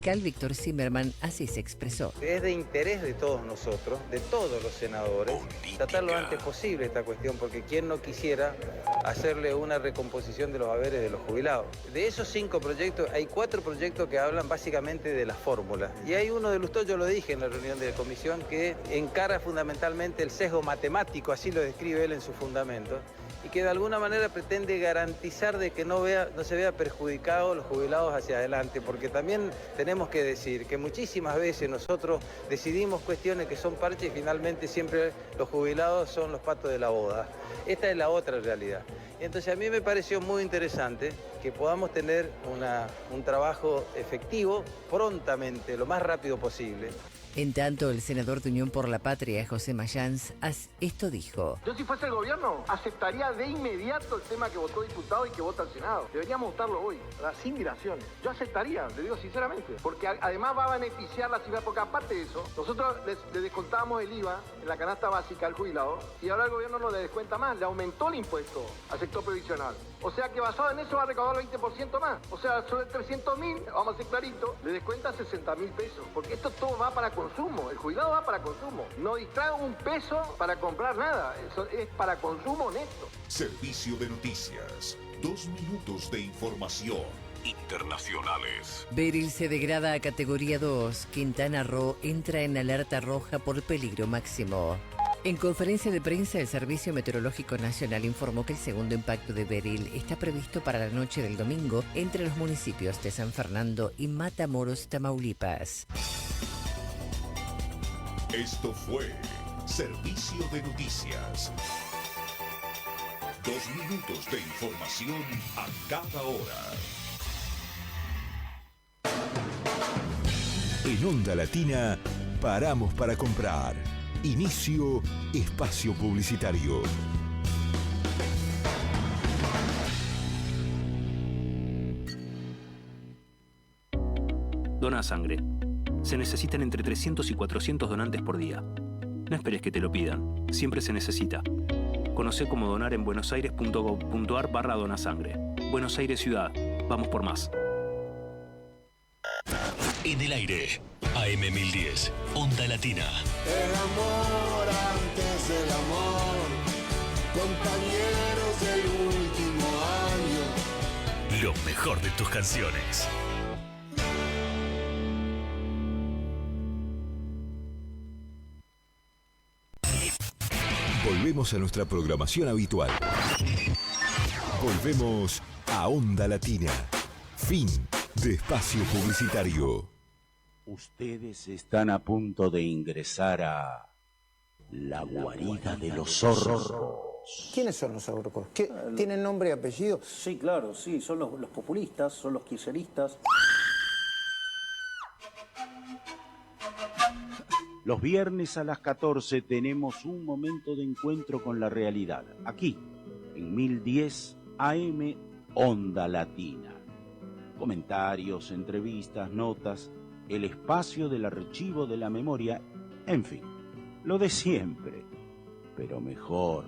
Víctor Zimmerman así se expresó. Es de interés de todos nosotros, de todos los senadores, tratar lo antes posible esta cuestión, porque quién no quisiera hacerle una recomposición de los haberes de los jubilados. De esos 5 proyectos, hay 4 proyectos que hablan básicamente de las fórmulas. Y hay uno de Lustó, yo lo dije en la reunión de la comisión, que encara fundamentalmente el sesgo matemático, así lo describe él en su fundamento, y que de alguna manera pretende garantizar de que no se vea perjudicados los jubilados hacia adelante, porque también tenemos que decir que muchísimas veces nosotros decidimos cuestiones que son parches y finalmente siempre los jubilados son los patos de la boda. Esta es la otra realidad. Entonces a mí me pareció muy interesante que podamos tener un trabajo efectivo prontamente, lo más rápido posible. En tanto, el senador de Unión por la Patria, José Mayans, esto dijo. Yo si fuese el gobierno, aceptaría de inmediato el tema que votó diputado y que vota el Senado. Deberíamos votarlo hoy, sin dilaciones. Yo aceptaría, le digo sinceramente, porque además va a beneficiar la ciudad, porque aparte de eso, nosotros le descontábamos el IVA en la canasta básica al jubilado y ahora el gobierno no le descuenta más, le aumentó el impuesto al sector previsional. O sea que basado en eso va a recaudar el 20% más. O sea, sobre 300.000, vamos a ser claritos, le descuenta 60.000 pesos, porque esto todo va para consumo, el jubilado va para consumo. No distrae un peso para comprar nada, eso es para consumo neto. Servicio de noticias, 2 minutos de información. Internacionales. Beril se degrada a categoría 2. Quintana Roo entra en alerta roja por peligro máximo. En conferencia de prensa, el Servicio Meteorológico Nacional informó que el segundo impacto de Beril está previsto para la noche del domingo entre los municipios de San Fernando y Matamoros, Tamaulipas. Esto fue Servicio de Noticias. 2 minutos de información a cada hora. En Onda Latina, paramos para comprar. Inicio espacio publicitario. Dona sangre. Se necesitan entre 300 y 400 donantes por día. No esperes que te lo pidan. Siempre se necesita. Conoce cómo donar en buenosaires.gov.ar/donasangre. Buenos Aires Ciudad. Vamos por más. En el aire, AM1010, Onda Latina. El amor antes del amor, compañeros del último año. Lo mejor de tus canciones. Volvemos a nuestra programación habitual. Volvemos a Onda Latina. Fin de espacio publicitario. Ustedes están a punto de ingresar a la guarida de los zorros. ¿Quiénes son los orcos? ¿Tienen nombre y apellido? Sí, claro, sí, son los populistas, son los kirchneristas. Los viernes a las 14 tenemos un momento de encuentro con la realidad. Aquí, en 1010 AM Onda Latina. Comentarios, entrevistas, notas, el espacio del archivo de la memoria, en fin, lo de siempre, pero mejor.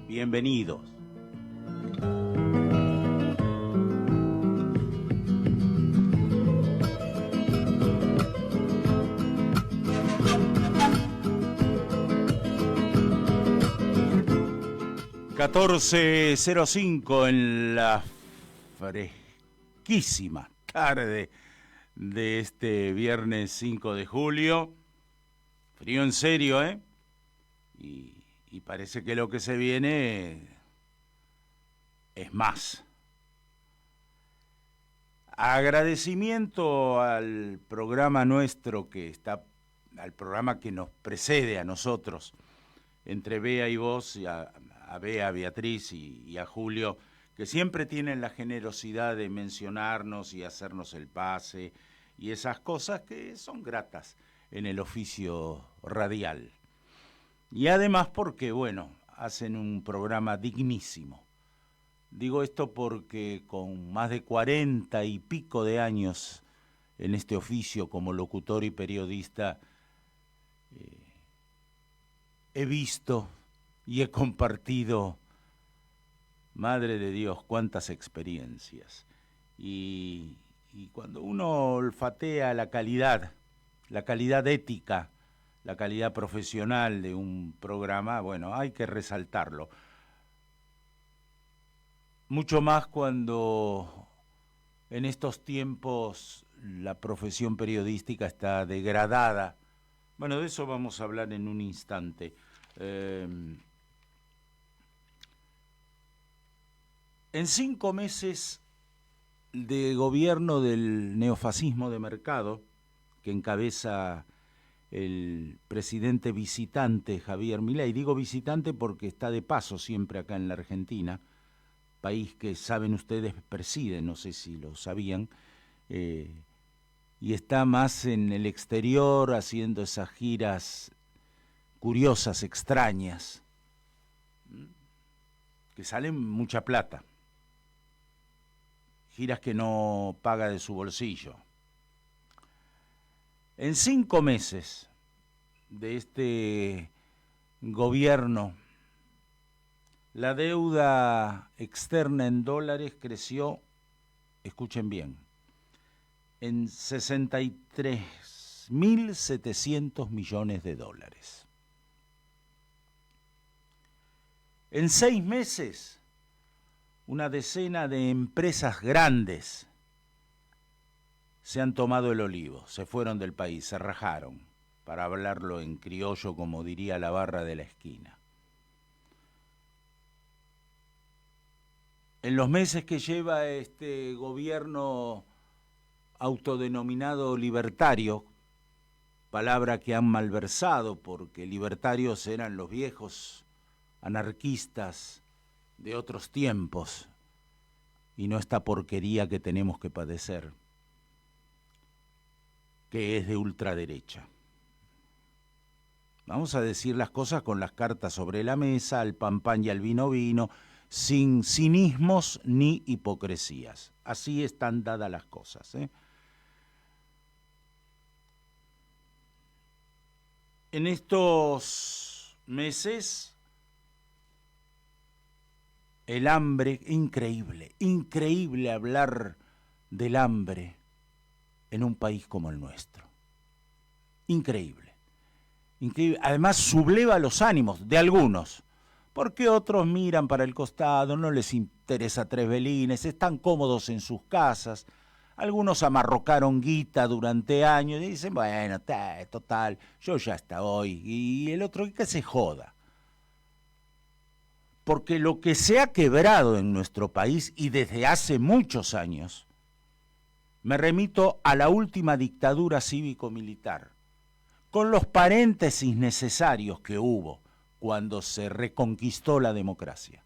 Bienvenidos. ...14:05 en la fresquísima tarde de este viernes 5 de julio. Frío en serio, ¿eh? Y parece que lo que se viene es más. Agradecimiento al programa nuestro al programa que nos precede a nosotros, entre Bea y vos, y a Bea, a Beatriz y a Julio, que siempre tienen la generosidad de mencionarnos y hacernos el pase y esas cosas que son gratas en el oficio radial. Y además porque, bueno, hacen un programa dignísimo. Digo esto porque con más de 40 y pico de años en este oficio como locutor y periodista, he visto y he compartido, madre de Dios, cuántas experiencias. Y Y cuando uno olfatea la calidad ética, la calidad profesional de un programa, bueno, hay que resaltarlo. Mucho más cuando en estos tiempos la profesión periodística está degradada. Bueno, de eso vamos a hablar en un instante. En 5 meses de gobierno del neofascismo de mercado, que encabeza el presidente visitante Javier Milei, digo visitante porque está de paso siempre acá en la Argentina, país que, saben ustedes, preside, no sé si lo sabían, y está más en el exterior haciendo esas giras curiosas, extrañas, que salen mucha plata, giras que no paga de su bolsillo. En 5 meses de este gobierno, la deuda externa en dólares creció, escuchen bien, en 63.700 millones de dólares. En 6 meses, una decena de empresas grandes se han tomado el olivo, se fueron del país, se rajaron, para hablarlo en criollo, como diría la barra de la esquina. En los meses que lleva este gobierno autodenominado libertario, palabra que han malversado porque libertarios eran los viejos anarquistas de otros tiempos y no esta porquería que tenemos que padecer, que es de ultraderecha. Vamos a decir las cosas con las cartas sobre la mesa, al pan pan y al vino vino, sin cinismos ni hipocresías. Así están dadas las cosas, ¿eh? En estos meses, el hambre, increíble hablar del hambre en un país como el nuestro. Increíble. Además, subleva los ánimos de algunos, porque otros miran para el costado, no les interesa tres velines, están cómodos en sus casas. Algunos amarrocaron guita durante años y dicen, bueno, total, yo ya hasta hoy. Y el otro, que se joda. Porque lo que se ha quebrado en nuestro país, y desde hace muchos años, me remito a la última dictadura cívico-militar, con los paréntesis necesarios que hubo cuando se reconquistó la democracia.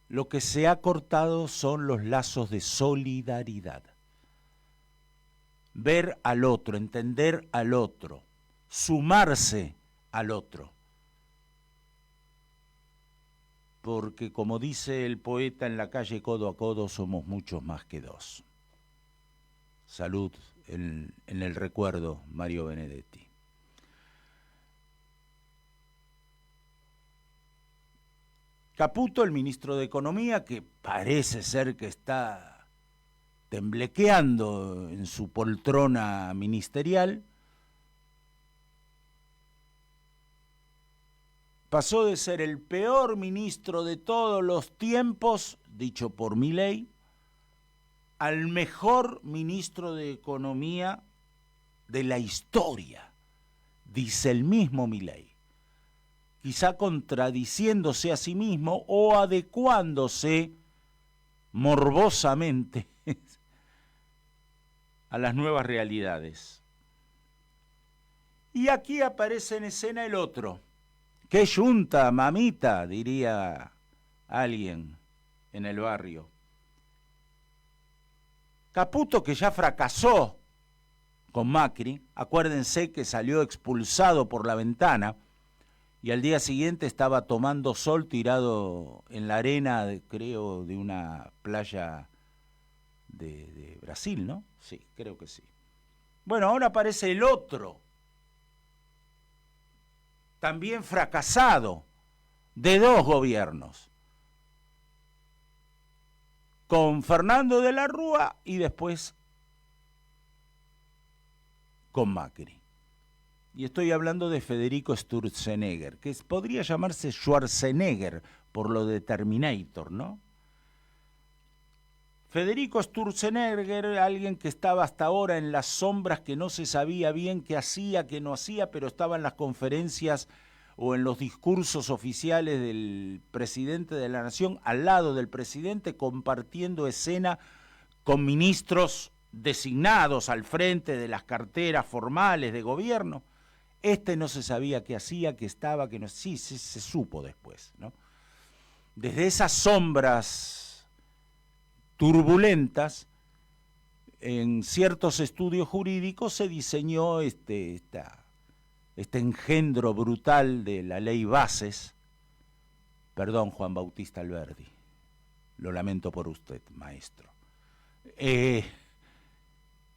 Lo que se ha cortado son los lazos de solidaridad. Ver al otro, entender al otro, sumarse al otro. Porque como dice el poeta en la calle codo a codo, somos muchos más que dos. Salud en el recuerdo, Mario Benedetti. Caputo, el ministro de Economía, que parece ser que está temblequeando en su poltrona ministerial, pasó de ser el peor ministro de todos los tiempos, dicho por Milei, al mejor ministro de Economía de la historia, dice el mismo Milei. Quizá contradiciéndose a sí mismo o adecuándose morbosamente a las nuevas realidades. Y aquí aparece en escena el otro. ¡Qué yunta, mamita!, diría alguien en el barrio. Caputo, que ya fracasó con Macri, acuérdense que salió expulsado por la ventana, y al día siguiente estaba tomando sol tirado en la arena, creo, de una playa de Brasil, ¿no? Sí, creo que sí. Bueno, ahora aparece el otro, también fracasado, de 2 gobiernos, con Fernando de la Rúa y después con Macri. Y estoy hablando de Federico Sturzenegger, que podría llamarse Schwarzenegger por lo de Terminator, ¿no? Federico Sturzenegger, alguien que estaba hasta ahora en las sombras, que no se sabía bien qué hacía, qué no hacía, pero estaba en las conferencias o en los discursos oficiales del presidente de la Nación, al lado del presidente, compartiendo escena con ministros designados al frente de las carteras formales de gobierno. Este no se sabía qué hacía, qué estaba, qué no. Sí, se supo después, ¿no? Desde esas sombras turbulentas, en ciertos estudios jurídicos se diseñó este engendro brutal de la ley Bases. Perdón, Juan Bautista Alberdi, lo lamento por usted, maestro.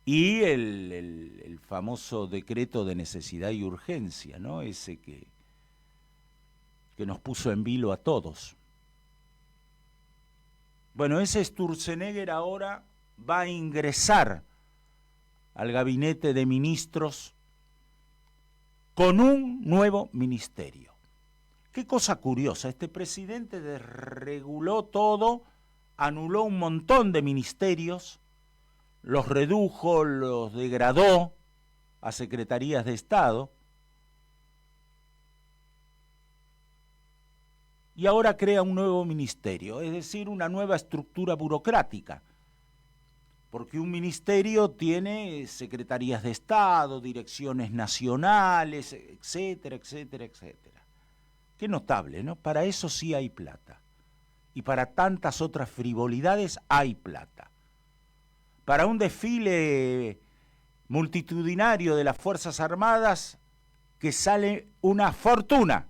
Y el famoso decreto de necesidad y urgencia, ¿no? Ese que nos puso en vilo a todos. Bueno, ese Sturzenegger ahora va a ingresar al gabinete de ministros con un nuevo ministerio. Qué cosa curiosa, este presidente desreguló todo, anuló un montón de ministerios, los redujo, los degradó a secretarías de Estado, y ahora crea un nuevo ministerio, es decir, una nueva estructura burocrática, porque un ministerio tiene secretarías de Estado, direcciones nacionales, etcétera, etcétera, etcétera. Qué notable, ¿no? Para eso sí hay plata, y para tantas otras frivolidades hay plata. Para un desfile multitudinario de las Fuerzas Armadas que sale una fortuna,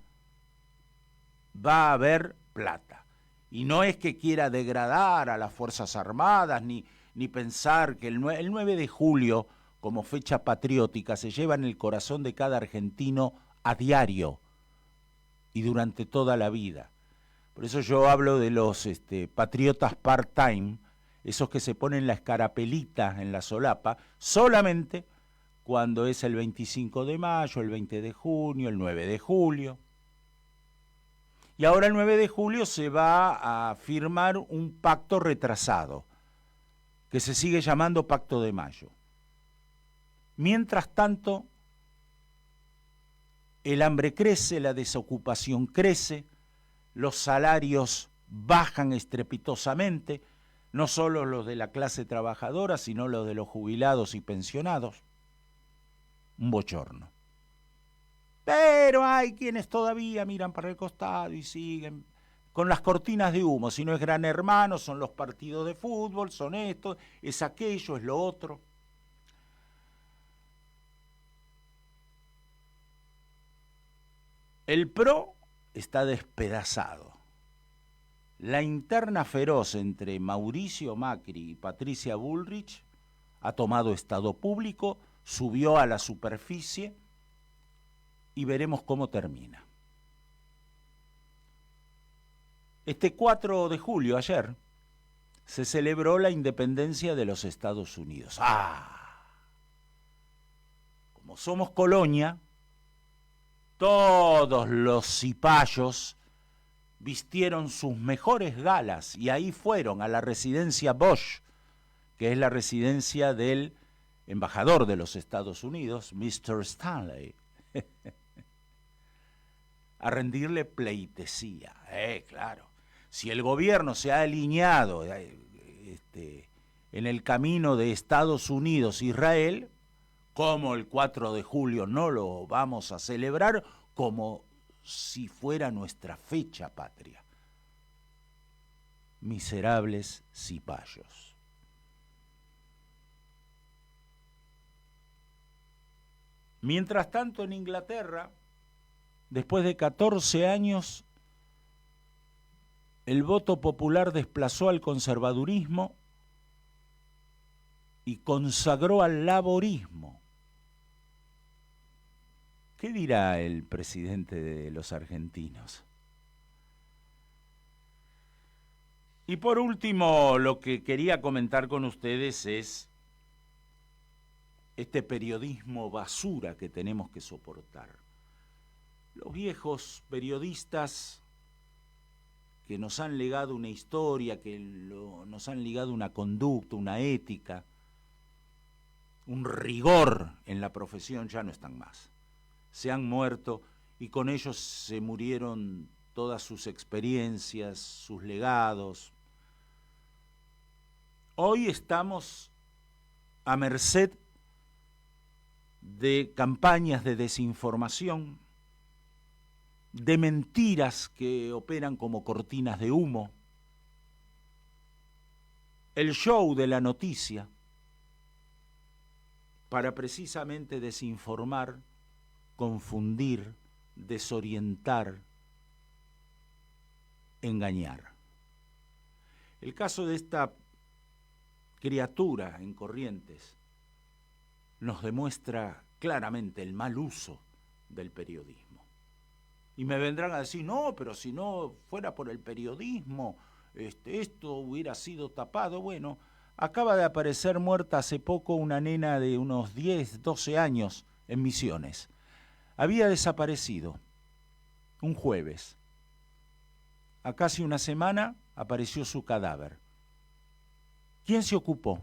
va a haber plata. Y no es que quiera degradar a las Fuerzas Armadas, ni pensar que el 9 de julio, como fecha patriótica, se lleva en el corazón de cada argentino a diario y durante toda la vida. Por eso yo hablo de los patriotas part-time, esos que se ponen la escarapelita en la solapa, solamente cuando es el 25 de mayo, el 20 de junio, el 9 de julio. Y ahora el 9 de julio se va a firmar un pacto retrasado, que se sigue llamando Pacto de Mayo. Mientras tanto, el hambre crece, la desocupación crece, los salarios bajan estrepitosamente, no solo los de la clase trabajadora, sino los de los jubilados y pensionados. Un bochorno. Pero hay quienes todavía miran para el costado y siguen con las cortinas de humo. Si no es Gran Hermano, son los partidos de fútbol, son esto, es aquello, es lo otro. El PRO está despedazado. La interna feroz entre Mauricio Macri y Patricia Bullrich ha tomado estado público, subió a la superficie y veremos cómo termina. Este 4 de julio, ayer, se celebró la independencia de los Estados Unidos. Como somos colonia, todos los cipayos vistieron sus mejores galas y ahí fueron a la residencia Bush, que es la residencia del embajador de los Estados Unidos, Mr. Stanley, a rendirle pleitesía. Claro, si el gobierno se ha alineado en el camino de Estados Unidos-Israel, ¿cómo el 4 de julio no lo vamos a celebrar como si fuera nuestra fecha patria? Miserables cipayos. Mientras tanto, en Inglaterra, después de 14 años, el voto popular desplazó al conservadurismo y consagró al laborismo. ¿Qué dirá el presidente de los argentinos? Y por último, lo que quería comentar con ustedes es este periodismo basura que tenemos que soportar. Los viejos periodistas que nos han legado una historia, nos han legado una conducta, una ética, un rigor en la profesión, ya no están más. Se han muerto y con ellos se murieron todas sus experiencias, sus legados. Hoy estamos a merced de campañas de desinformación, de mentiras que operan como cortinas de humo, el show de la noticia, para precisamente desinformar, confundir, desorientar, engañar. El caso de esta criatura en Corrientes nos demuestra claramente el mal uso del periodismo. Y me vendrán a decir, no, pero si no fuera por el periodismo, esto hubiera sido tapado. Bueno, acaba de aparecer muerta hace poco una nena de unos 10, 12 años en Misiones. Había desaparecido un jueves. A casi una semana apareció su cadáver. ¿Quién se ocupó?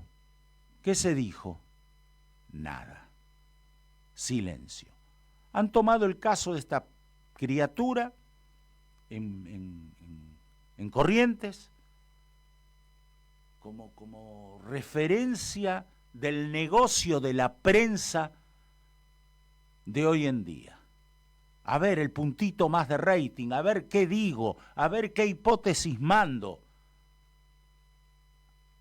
¿Qué se dijo? Nada. Silencio. Han tomado el caso de esta criatura en Corrientes como referencia del negocio de la prensa de hoy en día. A ver el puntito más de rating, a ver qué digo, a ver qué hipótesis mando.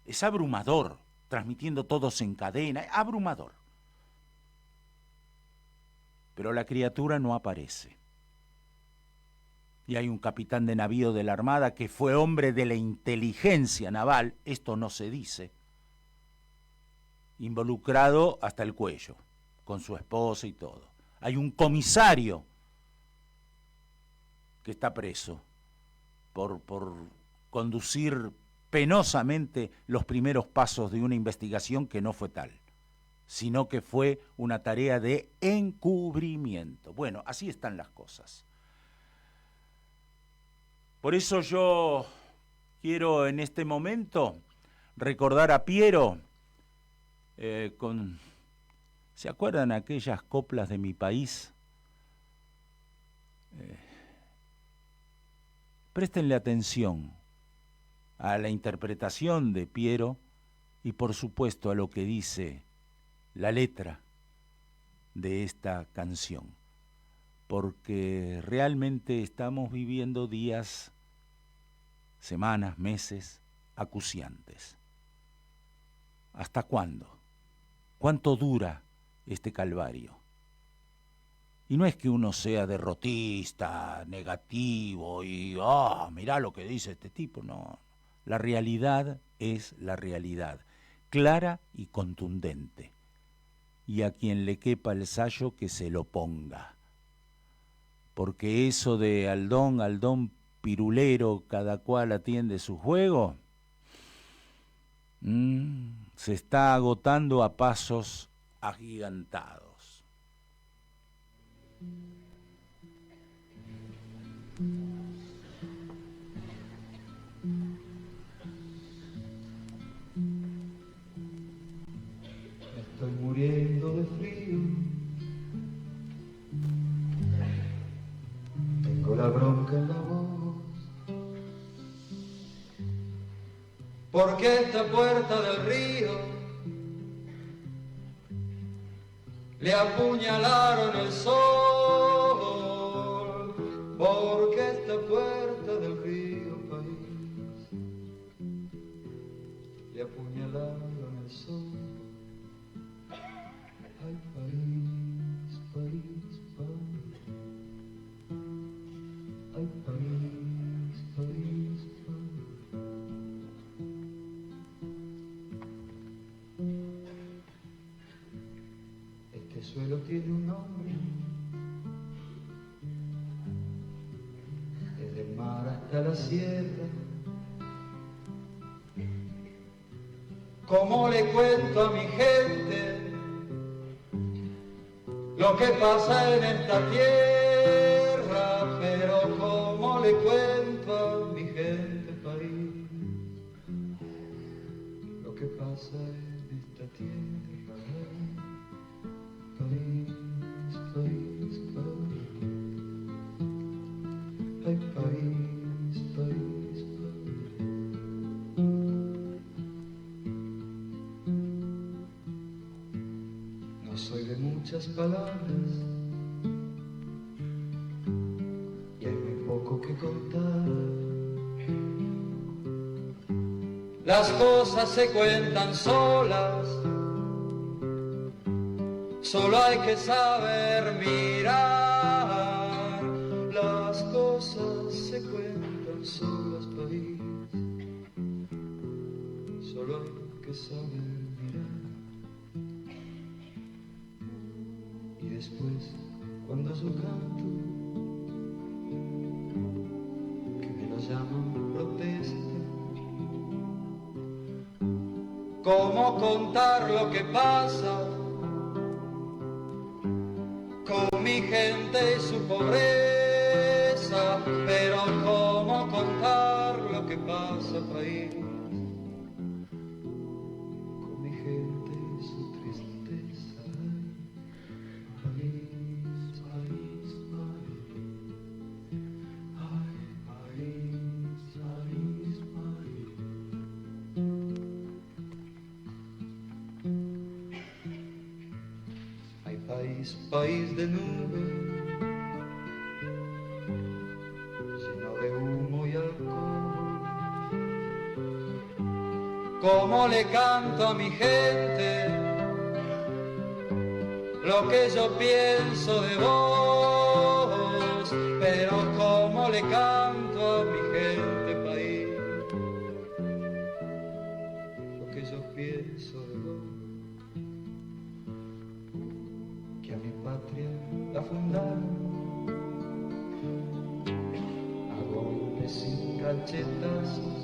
Es abrumador, transmitiendo todos en cadena, abrumador. Pero la criatura no aparece. Y hay un capitán de navío de la Armada que fue hombre de la inteligencia naval, esto no se dice, involucrado hasta el cuello, con su esposa y todo. Hay un comisario que está preso por conducir penosamente los primeros pasos de una investigación que no fue tal, sino que fue una tarea de encubrimiento. Bueno, así están las cosas. Por eso yo quiero en este momento recordar a Piero ¿se acuerdan aquellas coplas de mi país? Préstenle atención a la interpretación de Piero y por supuesto a lo que dice la letra de esta canción, porque realmente estamos viviendo días, semanas, meses acuciantes. ¿Hasta cuándo? ¿Cuánto dura este calvario? Y no es que uno sea derrotista, negativo y, mirá lo que dice este tipo, no. La realidad es la realidad, clara y contundente. Y a quien le quepa el sayo que se lo ponga. Porque eso de Aldón pirulero, cada cual atiende su juego, se está agotando a pasos agigantados. Estoy muriendo de frío, tengo la bronca en la voz, porque esta puerta del río le apuñalaron el sol, porque esta puerta del río, país, le apuñalaron el sol. Ay, París, París, París. Ay, París, París, París. Este suelo tiene un nombre, desde el mar hasta la sierra, ¿Cómo le cuento a mi gente lo que pasa en esta tierra? Pero ¿cómo le cuento a mi gente, país, lo que pasa en esta tierra? País, país, país. Ay, país, país, país. No soy de muchas palabras y hay muy poco que contar. Las cosas se cuentan solas, solo hay que saber mirar. Las cosas se cuentan solas, país, solo hay que saber mirar. Y después, cuando yo canto, que me lo llaman protesta, ¿cómo contar lo que pasa con mi gente y su pobreza? Pero ¿cómo contar lo que pasa, país, con mi gente y su tristeza? País, país, país. Ay, país, país, país. Ay, país, país de nube, lleno de humo y alcohol. ¿Cómo le canto a mi gente lo que yo pienso de vos? Pero ¿cómo le canto a mi gente, país, lo que yo pienso de vos? Que a mi patria la fundaron a golpes y cachetazos.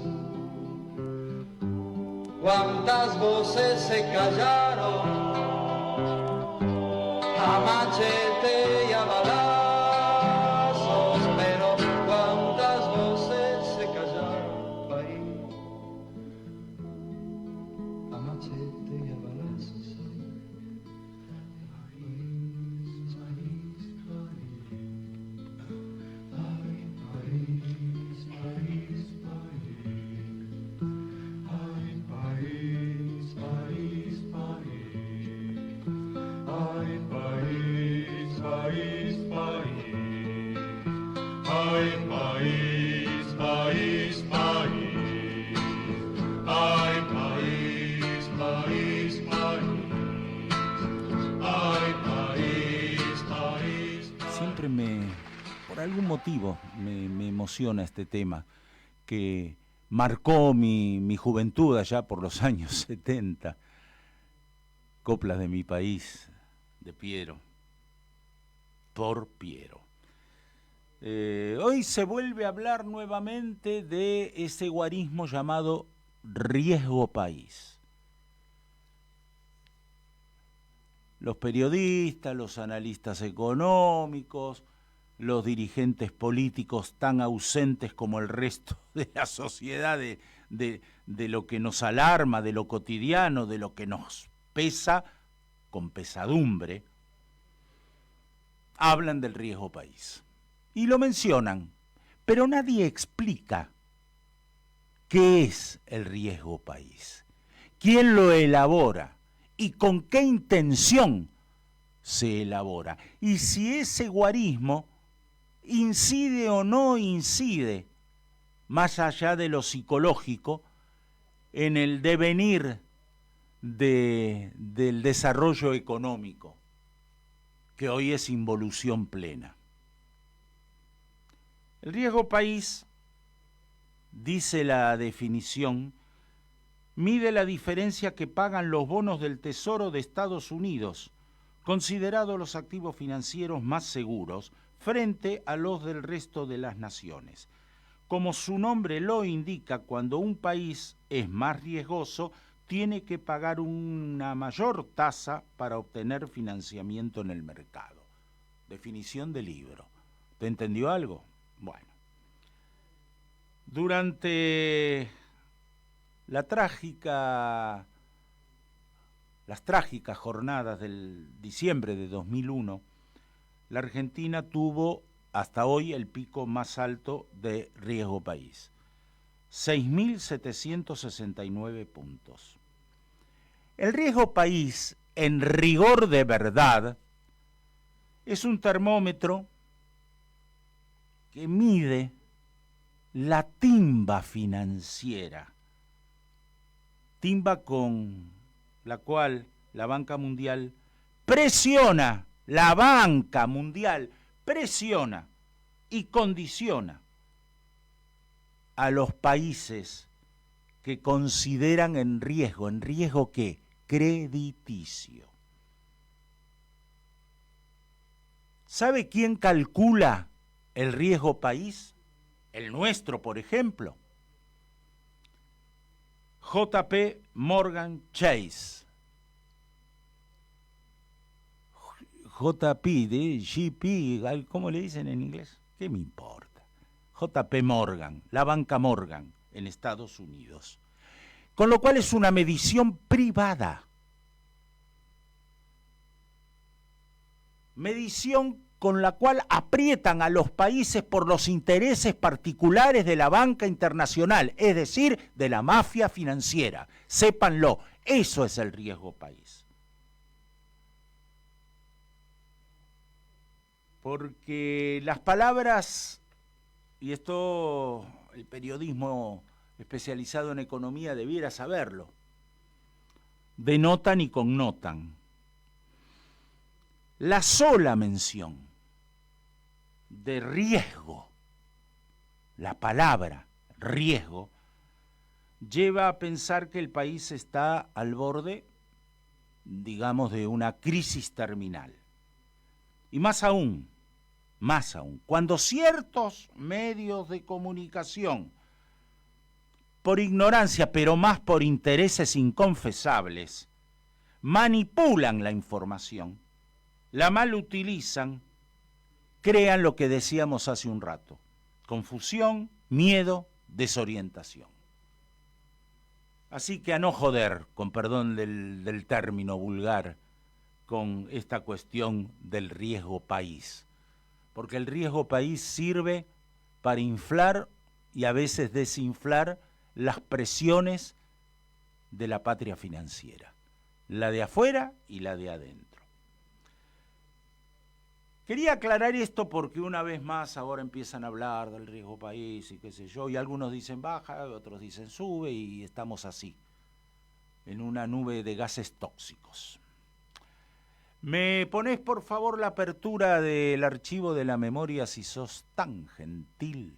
¿Cuántas voces se callaron a machete y a balazos? Pero ¿cuántas voces se callaron, país, a machete y a balazos? Ay, país, país, país. Ay, país, país, país. Ay, país, país, país. Ay, país, país, país. Ay, país, país, país. Ay, país, país. Siempre por algún motivo, me emociona este tema que marcó mi juventud allá por los años 70. Coplas de mi país, de Piero, por Piero. Hoy se vuelve a hablar nuevamente de ese guarismo llamado riesgo país. Los periodistas, los analistas económicos, los dirigentes políticos tan ausentes como el resto de la sociedad, de lo que nos alarma, de lo cotidiano, de lo que nos pesa con pesadumbre, hablan del riesgo país. Y lo mencionan, pero nadie explica qué es el riesgo país, quién lo elabora y con qué intención se elabora, y si ese guarismo incide o no incide, más allá de lo psicológico, en el devenir del desarrollo económico, que hoy es involución plena. El riesgo país, dice la definición, mide la diferencia que pagan los bonos del Tesoro de Estados Unidos, considerados los activos financieros más seguros, frente a los del resto de las naciones. Como su nombre lo indica, cuando un país es más riesgoso, tiene que pagar una mayor tasa para obtener financiamiento en el mercado. Definición del libro. ¿Te entendió algo? Bueno. Durante las trágicas jornadas del diciembre de 2001, la Argentina tuvo hasta hoy el pico más alto de riesgo país. 6.769 puntos. El riesgo país, en rigor de verdad, es un termómetro que mide la timba financiera, timba con la cual la banca mundial presiona y condiciona a los países que consideran en riesgo ¿qué? Crediticio. ¿Sabe quién calcula el riesgo país? El nuestro, por ejemplo. JP Morgan Chase. GP, ¿cómo le dicen en inglés? ¿Qué me importa? JP Morgan, la banca Morgan en Estados Unidos. Con lo cual es una medición privada. Medición con la cual aprietan a los países por los intereses particulares de la banca internacional, es decir, de la mafia financiera. Sépanlo, eso es el riesgo país. Porque las palabras, y esto el periodismo especializado en economía debiera saberlo, denotan y connotan. La sola mención de riesgo, la palabra riesgo, lleva a pensar que el país está al borde, digamos, de una crisis terminal. Y más aún, cuando ciertos medios de comunicación, por ignorancia, pero más por intereses inconfesables, manipulan la información, la malutilizan, crean lo que decíamos hace un rato: confusión, miedo, desorientación. Así que a no joder, con perdón del término vulgar, con esta cuestión del riesgo país. Porque el riesgo país sirve para inflar y a veces desinflar las presiones de la patria financiera, la de afuera y la de adentro. Quería aclarar esto porque una vez más ahora empiezan a hablar del riesgo país y qué sé yo, y algunos dicen baja, otros dicen sube, y estamos así, en una nube de gases tóxicos. ¿Me ponés por favor la apertura del archivo de la memoria si sos tan gentil?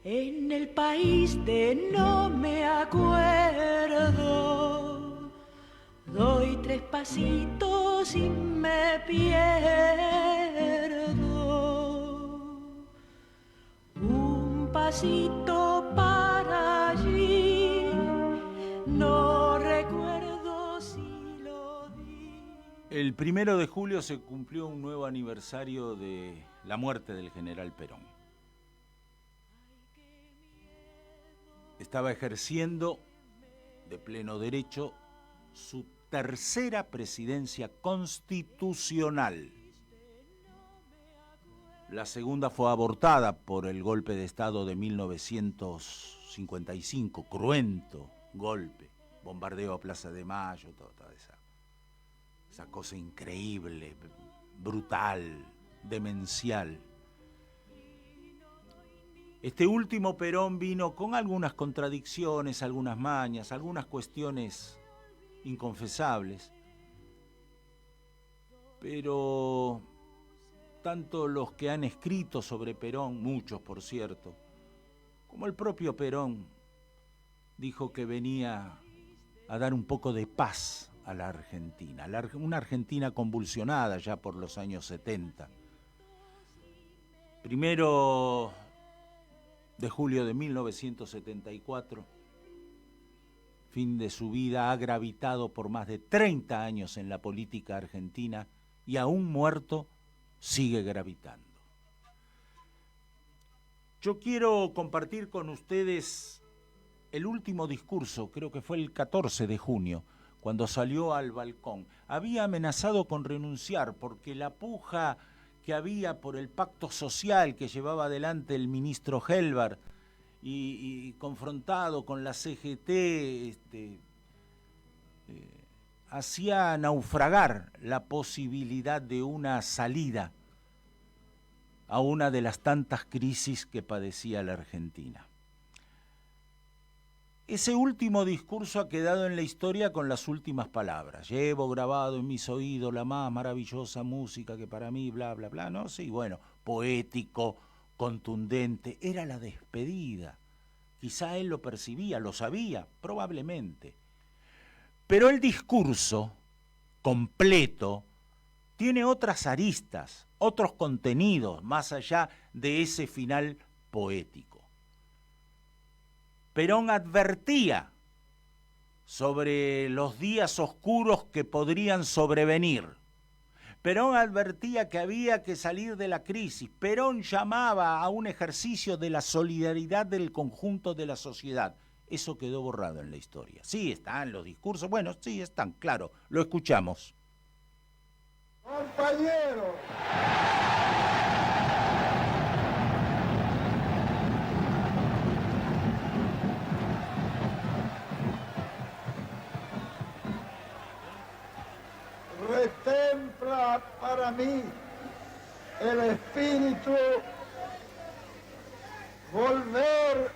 En el país de no me acuerdo, doy 3 pasitos y me pierdo. Un pasito para allí, no recuerdo si lo di. El 1 de julio se cumplió un nuevo aniversario de la muerte del general Perón. Estaba ejerciendo de pleno derecho su tercera presidencia constitucional. La segunda fue abortada por el golpe de Estado de 1955, cruento golpe, bombardeo a Plaza de Mayo, toda esa cosa increíble, brutal, demencial. Este último Perón vino con algunas contradicciones, algunas mañas, algunas cuestiones inconfesables, pero tanto los que han escrito sobre Perón, muchos por cierto, como el propio Perón, dijo que venía a dar un poco de paz a la Argentina, una Argentina convulsionada ya por los años 70. 1 de julio de 1974, fin de su vida, ha gravitado por más de 30 años en la política argentina y aún muerto sigue gravitando. Yo quiero compartir con ustedes el último discurso, creo que fue el 14 de junio, cuando salió al balcón. Había amenazado con renunciar porque la puja que había por el pacto social que llevaba adelante el ministro Helvar y confrontado con la CGT, hacía naufragar la posibilidad de una salida a una de las tantas crisis que padecía la Argentina. Ese último discurso ha quedado en la historia con las últimas palabras. Llevo grabado en mis oídos la más maravillosa música que para mí, bla, bla, bla, ¿no? Sí, bueno, poético, contundente, era la despedida. Quizá él lo percibía, lo sabía, probablemente. Pero el discurso completo tiene otras aristas, otros contenidos, más allá de ese final poético. Perón advertía sobre los días oscuros que podrían sobrevenir. Perón advertía que había que salir de la crisis. Perón llamaba a un ejercicio de la solidaridad del conjunto de la sociedad. Eso quedó borrado en la historia. Sí, están los discursos. Bueno, sí, están, claro. Lo escuchamos. Compañeros, retempla para mí el espíritu volver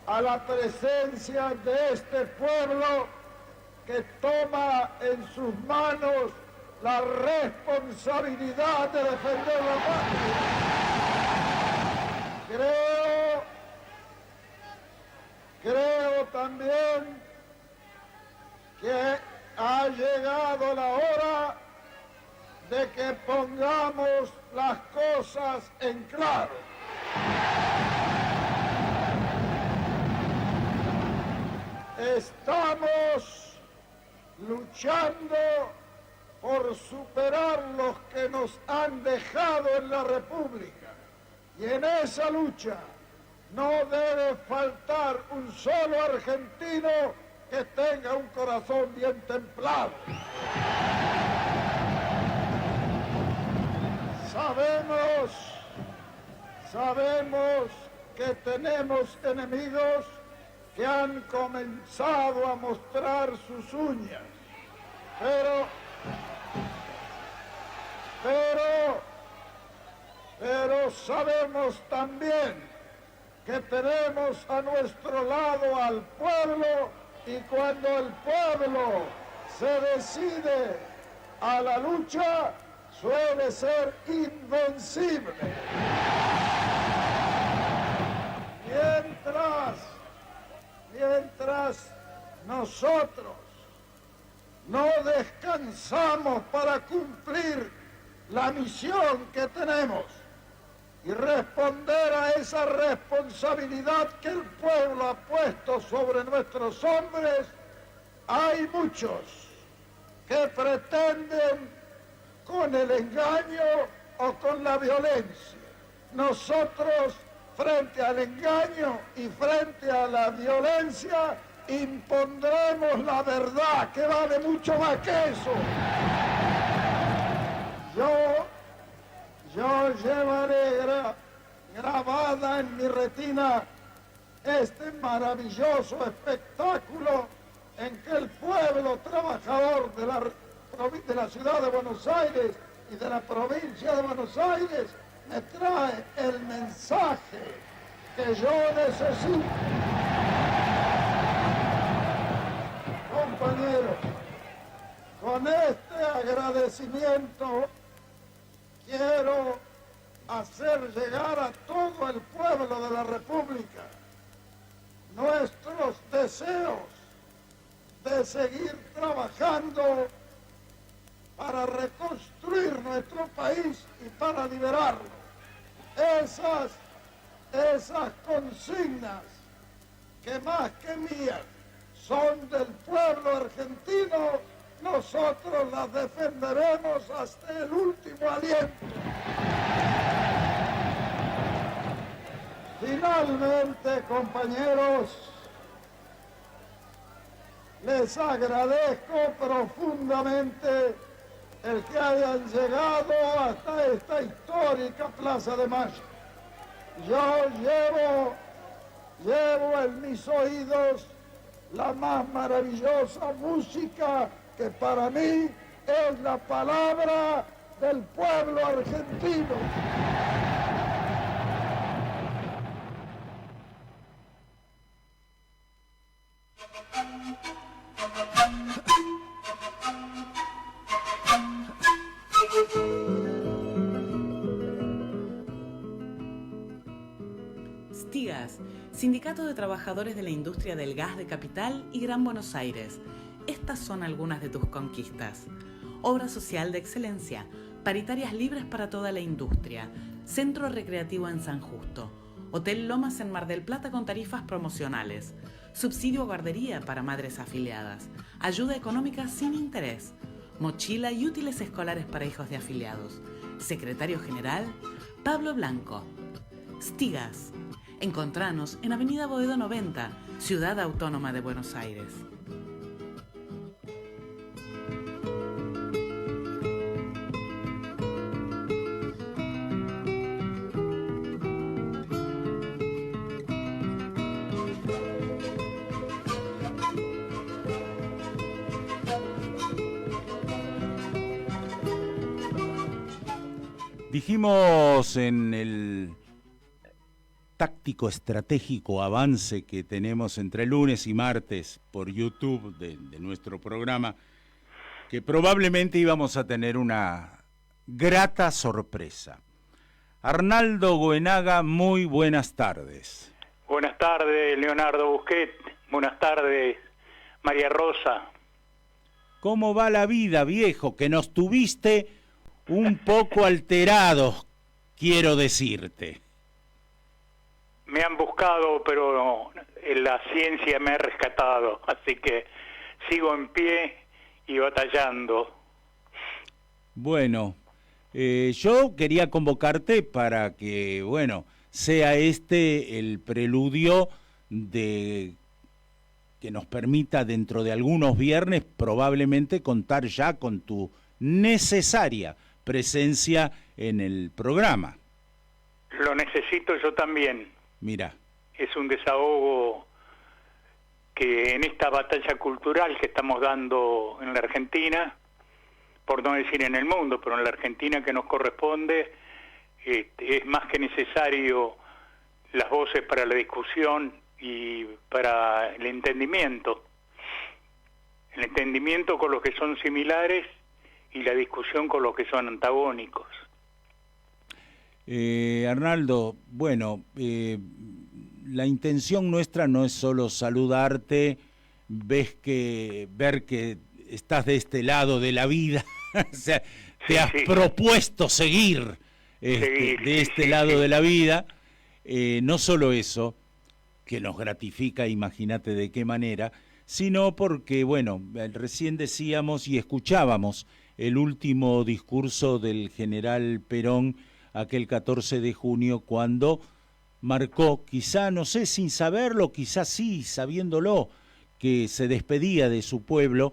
a la presencia de este pueblo que toma en sus manos la responsabilidad de defender la patria. Creo también que ha llegado la hora de que pongamos las cosas en claro. Estamos luchando por superar los que nos han dejado en la República. Y en esa lucha no debe faltar un solo argentino que tenga un corazón bien templado. Sabemos que tenemos enemigos que han comenzado a mostrar sus uñas, pero sabemos también que tenemos a nuestro lado al pueblo, y cuando el pueblo se decide a la lucha, suele ser invencible. Mientras nosotros no descansamos para cumplir la misión que tenemos y responder a esa responsabilidad que el pueblo ha puesto sobre nuestros hombres, hay muchos que pretenden con el engaño o con la violencia. Nosotros, frente al engaño y frente a la violencia, impondremos la verdad, que vale mucho más que eso. Yo llevaré grabada en mi retina este maravilloso espectáculo en que el pueblo trabajador de la ciudad de Buenos Aires y de la provincia de Buenos Aires me trae el mensaje que yo necesito. Compañeros, con este agradecimiento quiero hacer llegar a todo el pueblo de la República nuestros deseos de seguir trabajando para reconstruir nuestro país y para liberarlo. Esas consignas, que más que mías son del pueblo argentino, nosotros las defenderemos hasta el último aliento. Finalmente, compañeros, les agradezco profundamente el que hayan llegado hasta esta histórica Plaza de Mayo. Yo llevo en mis oídos la más maravillosa música que para mí es la palabra del pueblo argentino. STIGAS, Sindicato de Trabajadores de la Industria del Gas de Capital y Gran Buenos Aires. Estas son algunas de tus conquistas. Obra social de excelencia, paritarias libres para toda la industria, centro recreativo en San Justo, Hotel Lomas en Mar del Plata con tarifas promocionales, subsidio a guardería para madres afiliadas, ayuda económica sin interés, mochila y útiles escolares para hijos de afiliados. Secretario General, Pablo Blanco. STIGAS. Encontranos en Avenida Boedo 90, Ciudad Autónoma de Buenos Aires. Dijimos en el táctico estratégico avance que tenemos entre lunes y martes por YouTube de nuestro programa, que probablemente íbamos a tener una grata sorpresa. Arnaldo Goenaga, muy buenas tardes. Buenas tardes, Leonardo Busquet. Buenas tardes, María Rosa. ¿Cómo va la vida, viejo? Que nos tuviste un poco alterados, quiero decirte. Me han buscado, pero la ciencia me ha rescatado, así que sigo en pie y batallando. Bueno, yo quería convocarte para que, sea este el preludio de que nos permita dentro de algunos viernes probablemente contar ya con tu necesaria presencia en el programa. Lo necesito yo también. Mira. Es un desahogo que en esta batalla cultural que estamos dando en la Argentina, por no decir en el mundo, pero en la Argentina que nos corresponde, es más que necesario las voces para la discusión y para el entendimiento. El entendimiento con los que son similares y la discusión con los que son antagónicos. Arnaldo, la intención nuestra no es solo saludarte, ver que estás de este lado de la vida, o sea, te has propuesto seguir de este lado de la vida, no solo eso, que nos gratifica, imagínate de qué manera, sino porque, recién decíamos y escuchábamos el último discurso del general Perón, aquel 14 de junio, cuando marcó, quizá, no sé, sin saberlo, quizá sí, sabiéndolo, que se despedía de su pueblo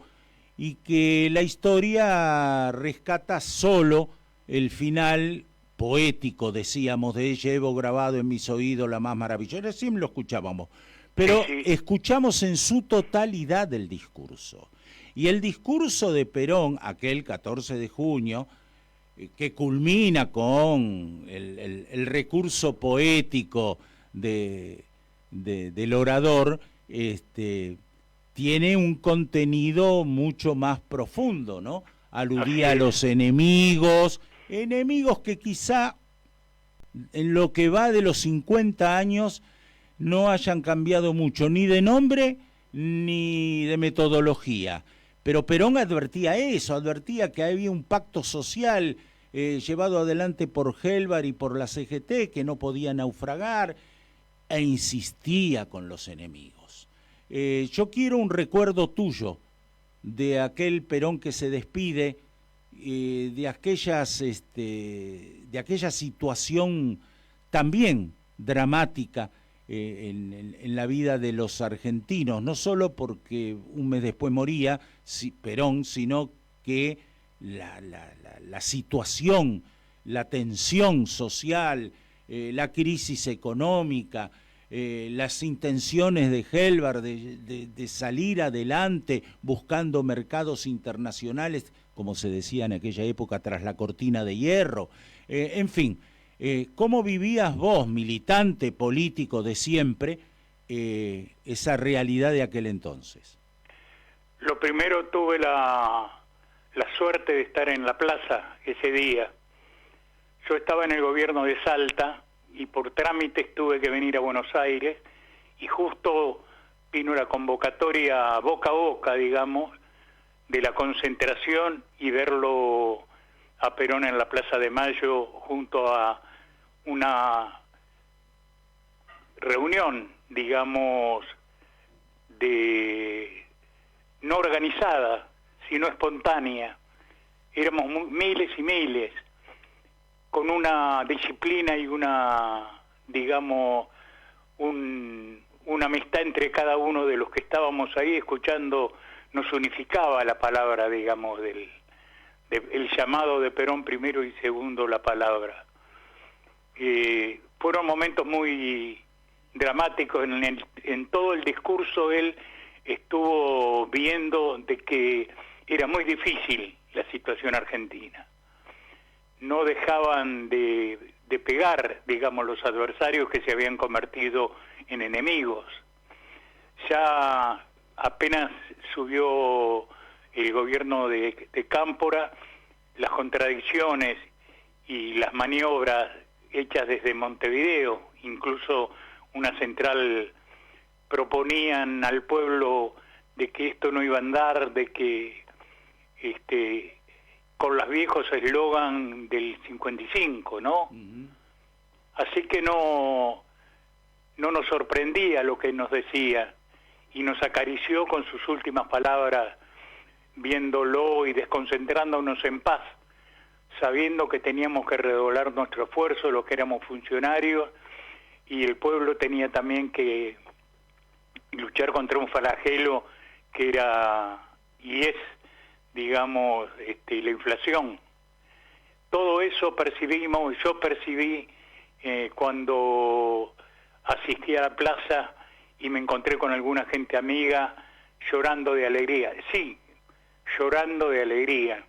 y que la historia rescata solo el final poético, decíamos, de llevo grabado en mis oídos la más maravillosa, siempre lo escuchábamos, pero escuchamos en su totalidad el discurso. Y el discurso de Perón, aquel 14 de junio, que culmina con el recurso poético del orador, tiene un contenido mucho más profundo, ¿no? Aludía a los enemigos que quizá en lo que va de los 50 años no hayan cambiado mucho, ni de nombre ni de metodología. Pero Perón advertía eso, advertía que había un pacto social llevado adelante por Helvar y por la CGT, que no podía naufragar, e insistía con los enemigos. Yo quiero un recuerdo tuyo de aquel Perón que se despide, de aquella situación también dramática en la vida de los argentinos, no solo porque un mes después moría Perón, sino que la situación, la tensión social, la crisis económica, las intenciones de Helvar de salir adelante buscando mercados internacionales, como se decía en aquella época, tras la cortina de hierro. En fin, ¿cómo vivías vos, militante político de siempre, esa realidad de aquel entonces? Lo primero, tuve la suerte de estar en la plaza ese día. Yo estaba en el gobierno de Salta y por trámites tuve que venir a Buenos Aires, y justo vino la convocatoria boca a boca, digamos, de la concentración, y verlo a Perón en la Plaza de Mayo junto a una reunión, digamos, no organizada, sino espontánea. Éramos miles y miles, con una disciplina y una, digamos, una amistad entre cada uno de los que estábamos ahí escuchando. Nos unificaba la palabra, digamos, el llamado de Perón primero y segundo la palabra. Fueron momentos muy dramáticos. En todo el discurso él estuvo viendo de que era muy difícil la situación argentina. No dejaban de pegar, digamos, los adversarios que se habían convertido en enemigos. Ya apenas subió el gobierno de Cámpora, las contradicciones y las maniobras hechas desde Montevideo, incluso una central, proponían al pueblo de que esto no iba a andar, de que con los viejos eslogan del 55, ¿no? Uh-huh. Así que no nos sorprendía lo que nos decía, y nos acarició con sus últimas palabras, viéndolo y desconcentrándonos en paz, sabiendo que teníamos que redoblar nuestro esfuerzo, los que éramos funcionarios, y el pueblo tenía también que luchar contra un flagelo que era y es, digamos, la inflación. Todo eso percibimos, yo percibí cuando asistí a la plaza y me encontré con alguna gente amiga llorando de alegría. Sí, llorando de alegría.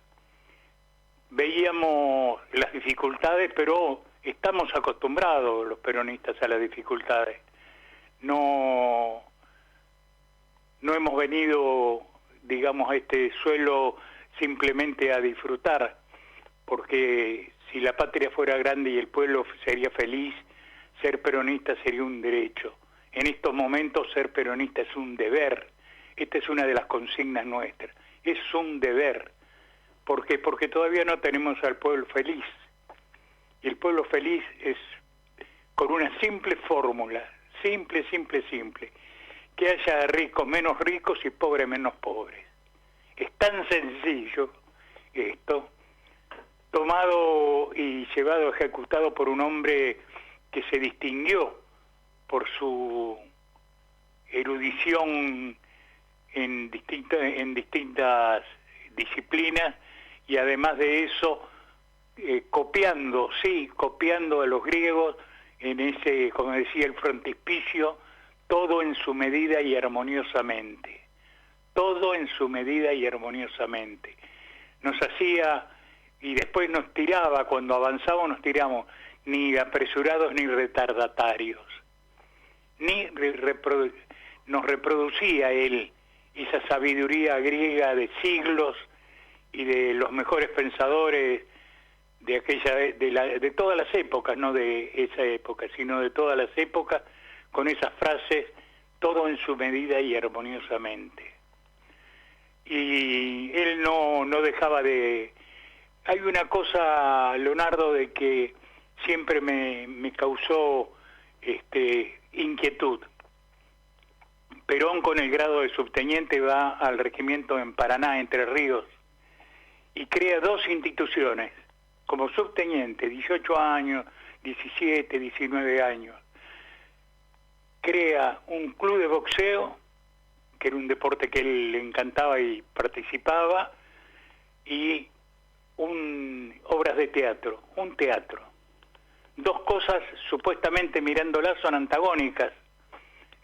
Veíamos las dificultades, pero estamos acostumbrados los peronistas a las dificultades. No hemos venido, digamos, a este suelo simplemente a disfrutar, porque si la patria fuera grande y el pueblo sería feliz, ser peronista sería un derecho. En estos momentos ser peronista es un deber. Esta es una de las consignas nuestras. Es un deber. ¿Por qué? Porque todavía no tenemos al pueblo feliz. Y el pueblo feliz es con una simple fórmula, simple, que haya ricos menos ricos y pobres menos pobres. Es tan sencillo esto, tomado y llevado, ejecutado por un hombre que se distinguió por su erudición en distintas disciplinas, y además de eso copiando a los griegos en ese, como decía, el frontispicio, todo en su medida y armoniosamente. Todo en su medida y armoniosamente. Nos hacía, y después nos tiraba, cuando avanzábamos nos tiramos, ni apresurados ni retardatarios. Nos reproducía él esa sabiduría griega de siglos y de los mejores pensadores de de todas las épocas, no de esa época, sino de todas las épocas, con esas frases todo en su medida y armoniosamente. Y él no dejaba de... Hay una cosa, Leonardo, de que siempre me causó inquietud. Perón, con el grado de subteniente, va al regimiento en Paraná, Entre Ríos, y crea 2 instituciones. Como subteniente, 18 años, 17, 19 años. Crea un club de boxeo, que era un deporte que él le encantaba y participaba, y obras de teatro, un teatro. 2 cosas supuestamente mirándolas son antagónicas.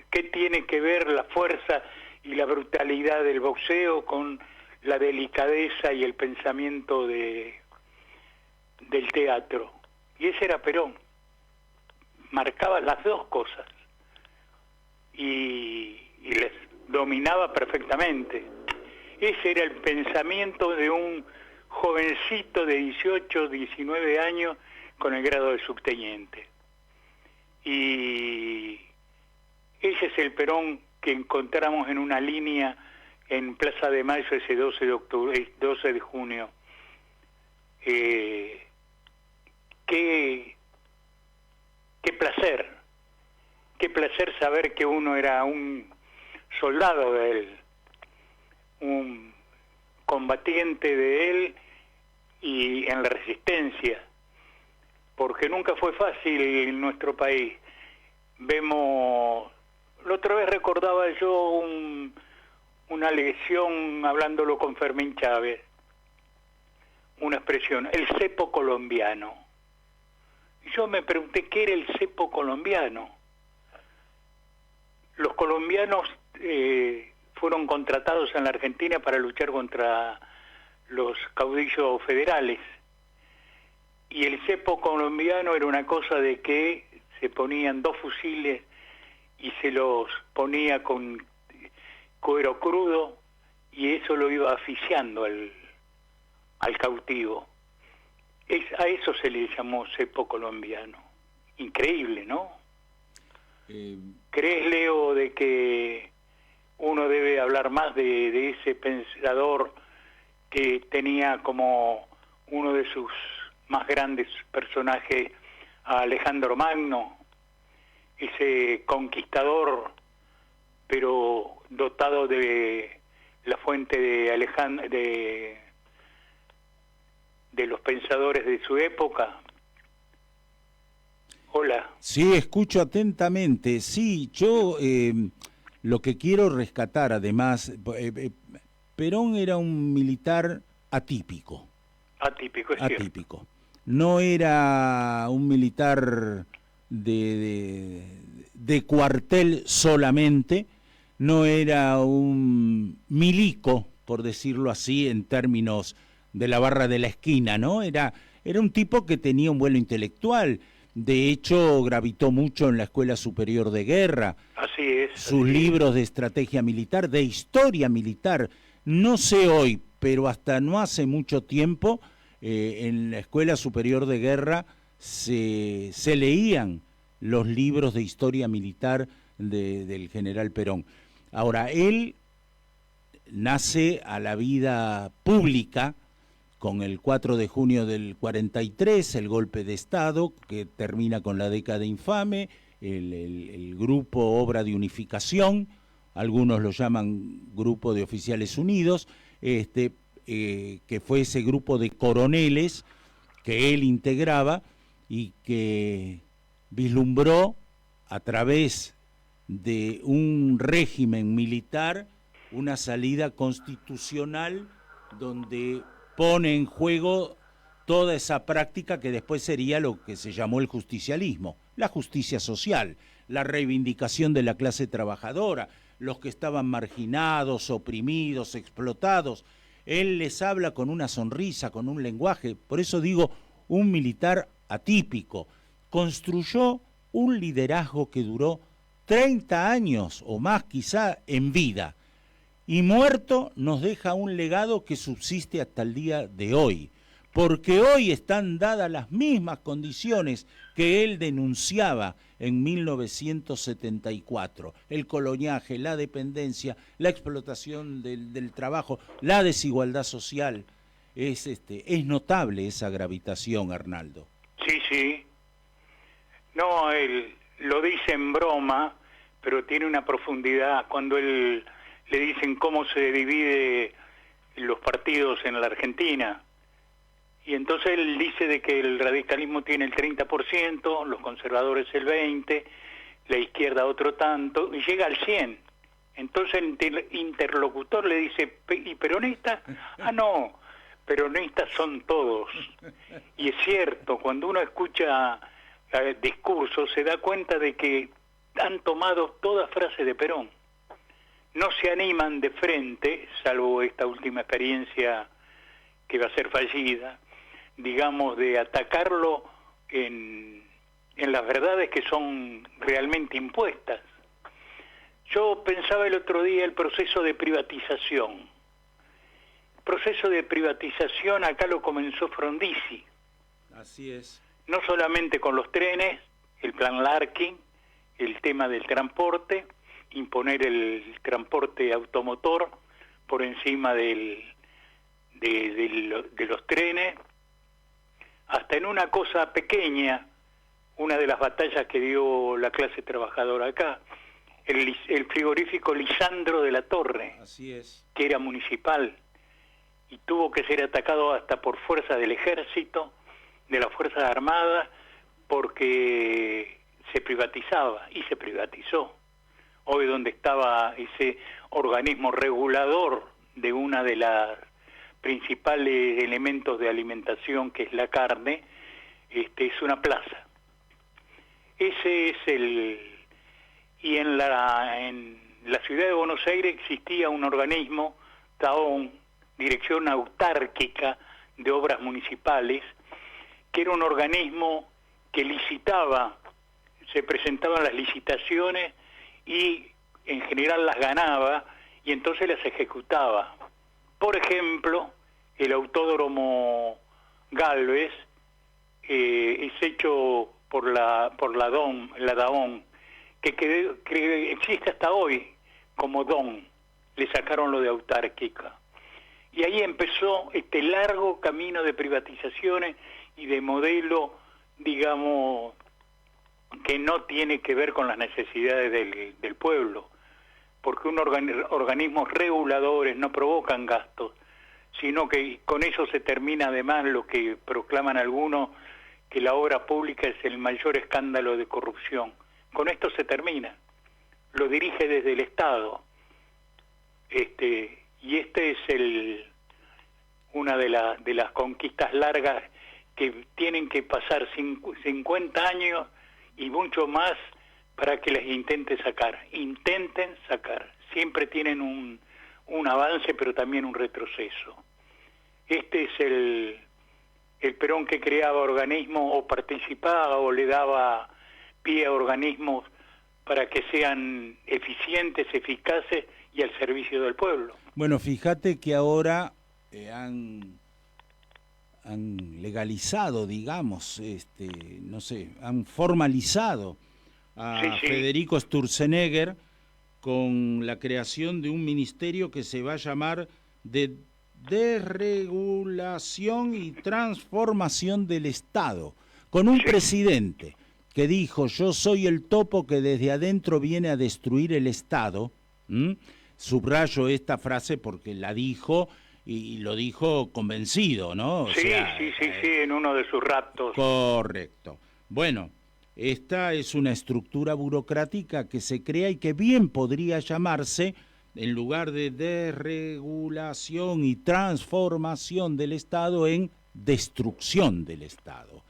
¿Qué tiene que ver la fuerza y la brutalidad del boxeo con la delicadeza y el pensamiento del teatro? Y ese era Perón. Marcaba las 2 cosas y les dominaba perfectamente. Ese era el pensamiento de un jovencito de 18, 19 años con el grado de subteniente. Y ese es el Perón que encontramos en una línea en Plaza de Mayo ese 12 de junio. Qué placer saber que uno era un soldado de él, un combatiente de él y en la resistencia, porque nunca fue fácil en nuestro país. Vemos, la otra vez recordaba yo una lección hablándolo con Fermín Chávez, una expresión, el cepo colombiano. Y yo me pregunté qué era el cepo colombiano. Los colombianos fueron contratados en la Argentina para luchar contra los caudillos federales. Y el cepo colombiano era una cosa de que se ponían 2 fusiles y se los ponía con cuero crudo y eso lo iba asfixiando al cautivo. A eso se le llamó cepo colombiano. Increíble, ¿no? ¿Crees, Leo, de que uno debe hablar más de ese pensador que tenía como uno de sus más grandes personajes a Alejandro Magno, ese conquistador, pero dotado de la fuente de los pensadores de su época? Hola. Sí, escucho atentamente. Sí, yo lo que quiero rescatar, además, Perón era un militar atípico. Atípico, es atípico. Cierto. No era un militar de cuartel solamente, no era un milico, por decirlo así, en términos de la barra de la esquina, ¿no? Era un tipo que tenía un vuelo intelectual. De hecho, gravitó mucho en la Escuela Superior de Guerra. Así es. Sus libros de estrategia militar, de historia militar. No sé hoy, pero hasta no hace mucho tiempo, en la Escuela Superior de Guerra se leían los libros de historia militar del general Perón. Ahora, él nace a la vida pública con el 4 de junio del 43, el golpe de Estado, que termina con la década infame, el grupo Obra de Unificación, algunos lo llaman Grupo de Oficiales Unidos, que fue ese grupo de coroneles que él integraba y que vislumbró a través de un régimen militar una salida constitucional donde pone en juego toda esa práctica que después sería lo que se llamó el justicialismo, la justicia social, la reivindicación de la clase trabajadora, los que estaban marginados, oprimidos, explotados. Él les habla con una sonrisa, con un lenguaje, por eso digo, un militar atípico. Construyó un liderazgo que duró 30 años o más quizá en vida, y muerto nos deja un legado que subsiste hasta el día de hoy, porque hoy están dadas las mismas condiciones que él denunciaba en 1974. El coloniaje, la dependencia, la explotación del trabajo, la desigualdad social. Es notable esa gravitación, Arnaldo. Sí. No, él lo dice en broma, pero tiene una profundidad. Cuando él le dicen cómo se divide los partidos en la Argentina, y entonces él dice de que el radicalismo tiene el 30%, los conservadores el 20%, la izquierda otro tanto, y llega al 100%. Entonces el interlocutor le dice, ¿y peronistas? Ah, no, peronistas son todos. Y es cierto, cuando uno escucha discursos se da cuenta de que han tomado toda frase de Perón. No se animan de frente, salvo esta última experiencia que va a ser fallida, digamos, de atacarlo en las verdades que son realmente impuestas. Yo pensaba el otro día el proceso de privatización. El proceso de privatización acá lo comenzó Frondizi. Así es. No solamente con los trenes, el plan Larkin, el tema del transporte, imponer el transporte automotor por encima de los trenes, hasta en una cosa pequeña, una de las batallas que dio la clase trabajadora acá, el frigorífico Lisandro de la Torre, así es, que era municipal, y tuvo que ser atacado hasta por fuerzas del ejército, de las Fuerzas Armadas, porque se privatizaba, y se privatizó. Hoy donde estaba ese organismo regulador de una de las principales elementos de alimentación, que es la carne, es una plaza. Ese es y en la ciudad de Buenos Aires existía un organismo, TAON, Dirección Autárquica de Obras Municipales, que era un organismo que licitaba, se presentaban las licitaciones y en general las ganaba y entonces las ejecutaba. Por ejemplo, el autódromo Galvez es hecho por la DAON, que existe hasta hoy como DON. Le sacaron lo de autárquica. Y ahí empezó este largo camino de privatizaciones y de modelo, digamos, que no tiene que ver con las necesidades del pueblo, porque organismos reguladores no provocan gastos, sino que con eso se termina además lo que proclaman algunos, que la obra pública es el mayor escándalo de corrupción. Con esto se termina. Lo dirige desde el Estado. Y es una de las conquistas largas que tienen que pasar 50 años y mucho más para que les intenten sacar. Siempre tienen un avance, pero también un retroceso. Este es el Perón que creaba organismos o participaba o le daba pie a organismos para que sean eficientes, eficaces y al servicio del pueblo. Bueno, fíjate que ahora han legalizado, digamos, han formalizado a Federico Sturzenegger con la creación de un ministerio que se va a llamar de Desregulación y Transformación del Estado, con un presidente que dijo: yo soy el topo que desde adentro viene a destruir el Estado. Subrayo esta frase porque la dijo y lo dijo convencido, ¿no? Sí, en uno de sus raptos. Correcto. Bueno, esta es una estructura burocrática que se crea y que bien podría llamarse, en lugar de desregulación y transformación del Estado, en destrucción del Estado.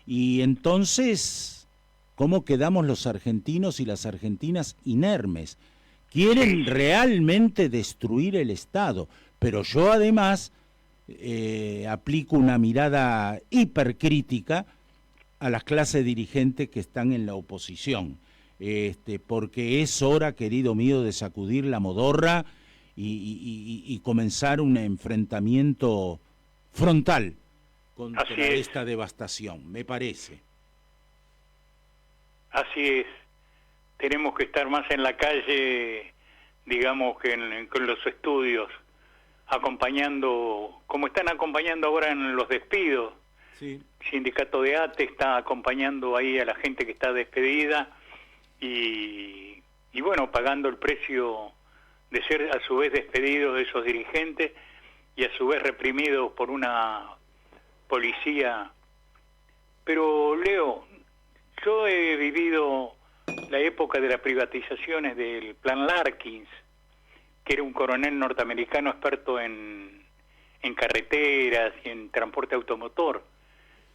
Y entonces, ¿cómo quedamos los argentinos y las argentinas inermes? Quieren realmente destruir el Estado, pero yo además aplico una mirada hipercrítica a las clases dirigentes que están en la oposición, porque es hora, querido mío, de sacudir la modorra y comenzar un enfrentamiento frontal contra esta devastación, me parece. Así es. Tenemos que estar más en la calle, digamos, que con los estudios, acompañando, como están acompañando ahora en los despidos. Sí. El sindicato de ATE está acompañando ahí a la gente que está despedida y bueno, pagando el precio de ser a su vez despedidos de esos dirigentes y a su vez reprimidos por una policía. Pero Leo, yo he vivido la época de las privatizaciones del Plan Larkins, que era un coronel norteamericano experto en carreteras y en transporte automotor.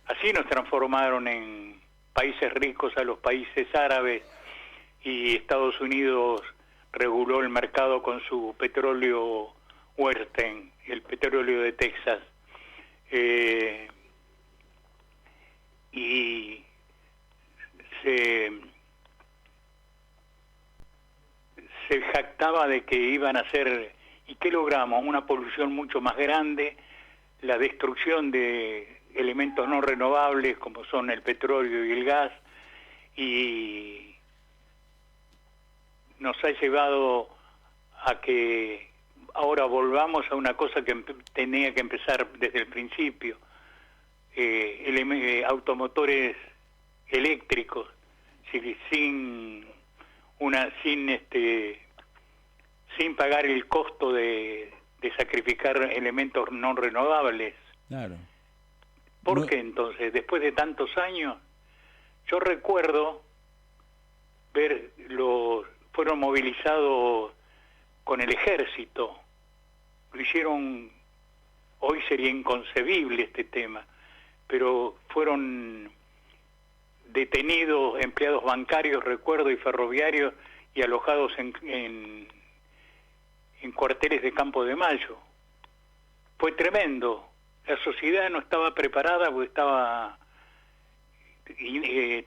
Así nos transformaron en países ricos a los países árabes, y Estados Unidos reguló el mercado con su petróleo Western, el petróleo de Texas. Y se jactaba de que iban a hacer, ¿y qué logramos? Una polución mucho más grande, la destrucción de elementos no renovables como son el petróleo y el gas, y nos ha llevado a que ahora volvamos a una cosa que tenía que empezar desde el principio, automotores eléctricos, sin pagar el costo de sacrificar elementos no renovables. Claro. ¿Por qué entonces, después de tantos años? Yo recuerdo ver fueron movilizados con el ejército, lo hicieron, hoy sería inconcebible este tema, pero fueron detenidos empleados bancarios, recuerdo, y ferroviarios, y alojados en cuarteles de Campo de Mayo. Fue tremendo. La sociedad no estaba preparada porque estaba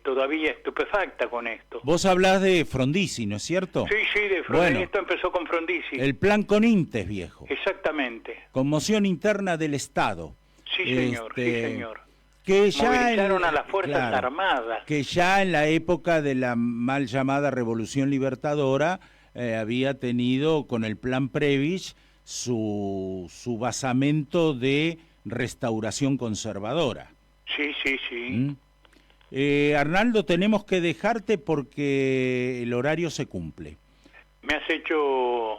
todavía estupefacta con esto. Vos hablás de Frondizi, ¿no es cierto? Sí, de Frondizi. Bueno, esto empezó con Frondizi. El plan Conintes, viejo. Exactamente. Conmoción interna del Estado. Sí, señor, sí, señor. Que ya movilizaron a las Fuerzas Armadas. Que ya en la época de la mal llamada Revolución Libertadora había tenido con el plan Previs su basamento de restauración conservadora. Sí. Arnaldo, tenemos que dejarte porque el horario se cumple. Me has hecho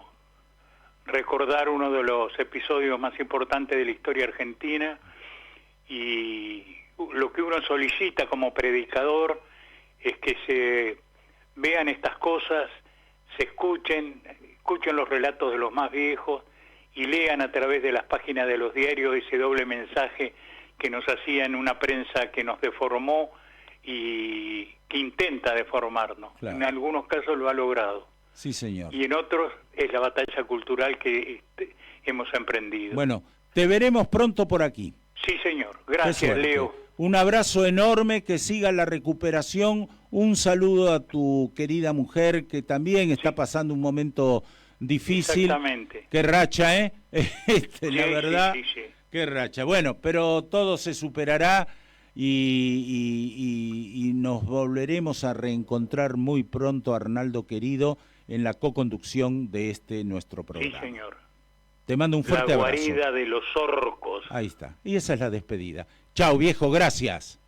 recordar uno de los episodios más importantes de la historia argentina, y lo que uno solicita como predicador es que se vean estas cosas, se escuchen los relatos de los más viejos y lean a través de las páginas de los diarios ese doble mensaje que nos hacían una prensa que nos deformó y que intenta deformarnos. Claro. En algunos casos lo ha logrado. Sí, señor. Y en otros es la batalla cultural que hemos emprendido. Bueno, te veremos pronto por aquí. Sí, señor. Gracias, Leo. Un abrazo enorme, que siga la recuperación. Un saludo a tu querida mujer, que también está pasando un momento difícil. Exactamente. Qué racha, ¿eh? La verdad, sí. qué racha. Bueno, pero todo se superará y nos volveremos a reencontrar muy pronto, Arnaldo querido, en la coconducción de nuestro programa. Sí, señor. Te mando un fuerte abrazo. La guarida de los orcos. Ahí está. Y esa es la despedida. Chau, viejo, gracias.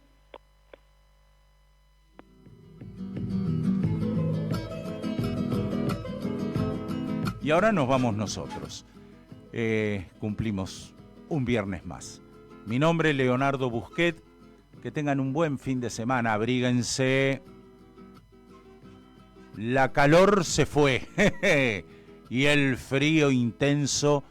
Y ahora nos vamos nosotros. Cumplimos un viernes más. Mi nombre es Leonardo Busquet. Que tengan un buen fin de semana. Abríguense. La calor se fue. Y el frío intenso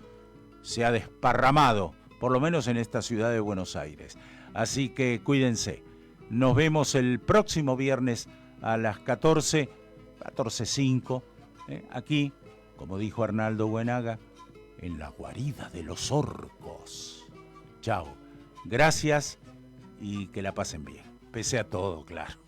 se ha desparramado, por lo menos en esta ciudad de Buenos Aires. Así que cuídense. Nos vemos el próximo viernes a las 14:05, aquí, como dijo Arnaldo Buenaga, en la guarida de los orcos. Chao. Gracias y que la pasen bien. Pese a todo, claro.